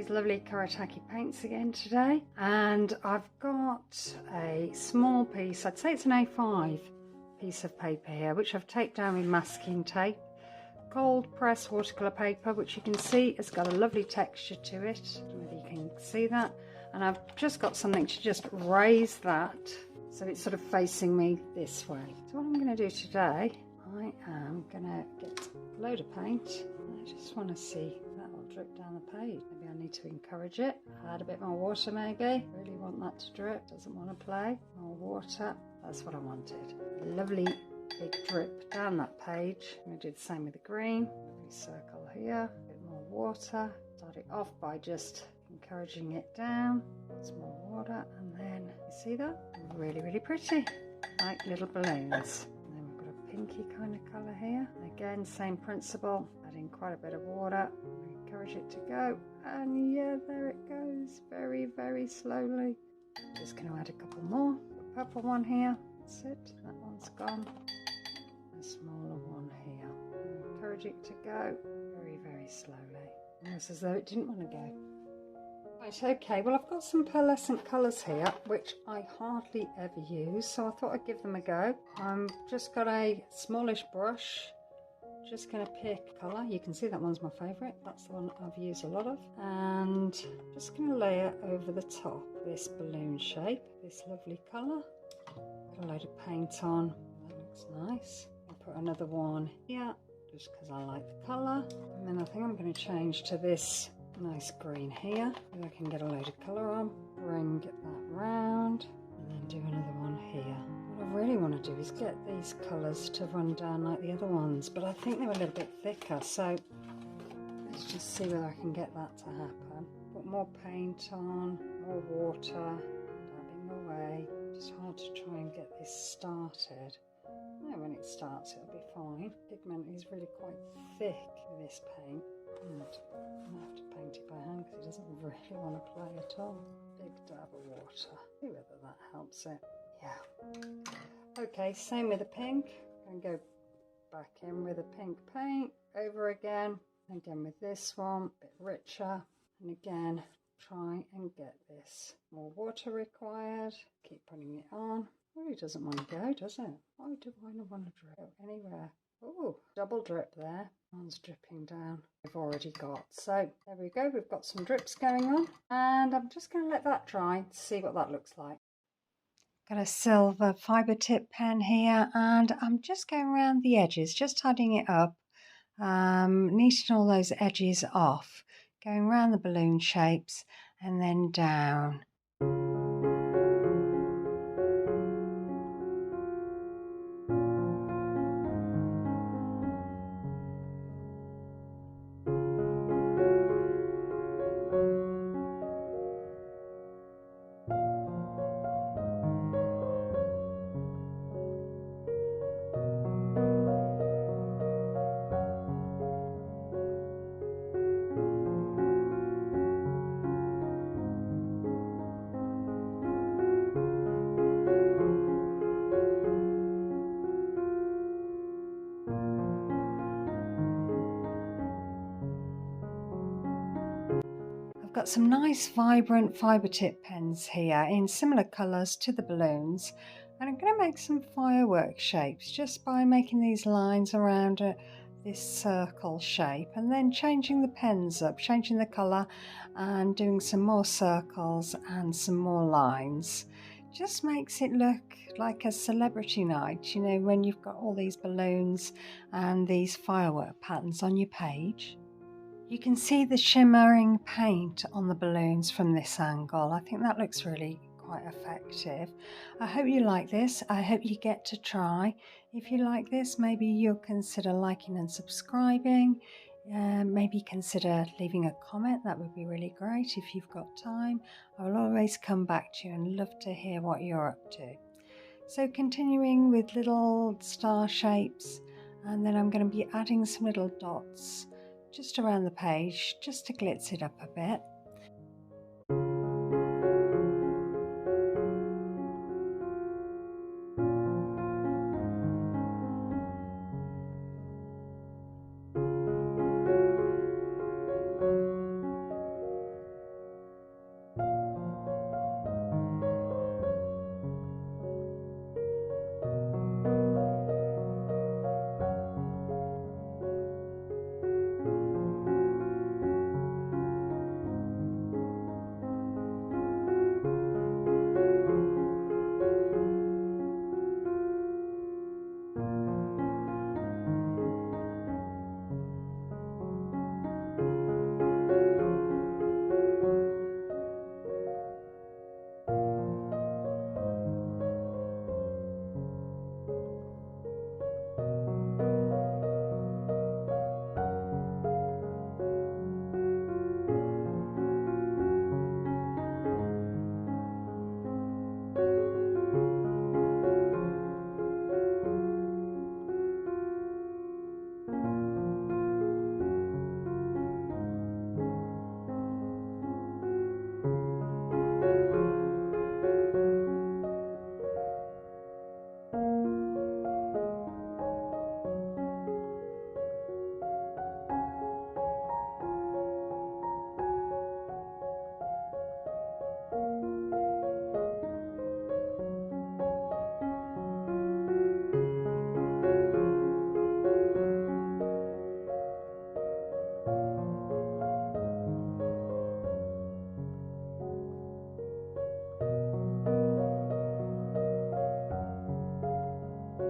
those lovely Karataki paints again today, and I've got a small piece, I'd say it's an A5 piece of paper here, which I've taped down with masking tape. Cold press watercolour paper, which you can see has got a lovely texture to it. I don't know whether you can see that. And I've just got something to just raise that so it's sort of facing me this way. So what I'm going to do today, I am going to get a load of paint. I just want to see if that will drip down the page. Maybe I need to encourage it. Add a bit more water maybe. Really want that to drip. Doesn't want to play. More water. That's what I wanted. A lovely big drip down that page. I'm going to do the same with the green. Lovely circle here. A bit more water. Start it off by just encouraging it down. Some more water, and then you see that? Really, really pretty. Like little balloons. And then we've got a pinky kind of colour here. And again, same principle. Adding quite a bit of water. Encourage it to go. And yeah, there it goes. Very, very slowly. Just going to add a couple more. The purple one here. That's it. That one's gone. A smaller one here. Encourage it to go very, very slowly. Almost as though it didn't want to go. Right, okay, well I've got some pearlescent colours here, which I hardly ever use, so I thought I'd give them a go. I've just got a smallish brush, just going to pick colour. You can see that one's my favourite, that's the one I've used a lot of. And just going to layer over the top this balloon shape, this lovely colour. Got a load of paint on, that looks nice. I'll put another one here, just because I like the colour. And then I think I'm going to change to this nice green here. Maybe I can get a load of colour on, bring that round, and then do another one here. What I really want to do is get these colours to run down like the other ones, but I think they're a little bit thicker, so let's just see whether I can get that to happen. Put more paint on, more water, dabbing away. Just hard to try and get this started. No, when it starts it'll be fine. Pigment is really quite thick with this paint. And I'm going to have to paint it by hand because it doesn't really want to play at all. Big dab of water. See whether that helps it. Yeah. Okay, same with the pink. I'm going to go back in with a pink paint. Over again. Again with this one. A bit richer. And again, try and get this. More water required. Keep putting it on. Really doesn't want to go, does it? Why do I not want to drip anywhere? Oh, double drip there. One's dripping down. We've already got. So there we go. We've got some drips going on, and I'm just going to let that dry to see what that looks like. Got a silver fibre tip pen here, and I'm just going around the edges, just tidying it up, neating all those edges off, going around the balloon shapes, and then down. I've got some nice vibrant fibre tip pens here in similar colours to the balloons, and I'm going to make some firework shapes just by making these lines around this circle shape, and then changing the pens up, changing the colour and doing some more circles and some more lines. Just makes it look like a celebrity night, you know, when you've got all these balloons and these firework patterns on your page. You can see the shimmering paint on the balloons from this angle. I think that looks really quite effective. I hope you like this. I hope you get to try. If you like this, maybe you'll consider liking and subscribing. Maybe consider leaving a comment. That would be really great if you've got time. I will always come back to you and love to hear what you're up to. So continuing with little star shapes, and then I'm going to be adding some little dots just around the page, just to glitz it up a bit.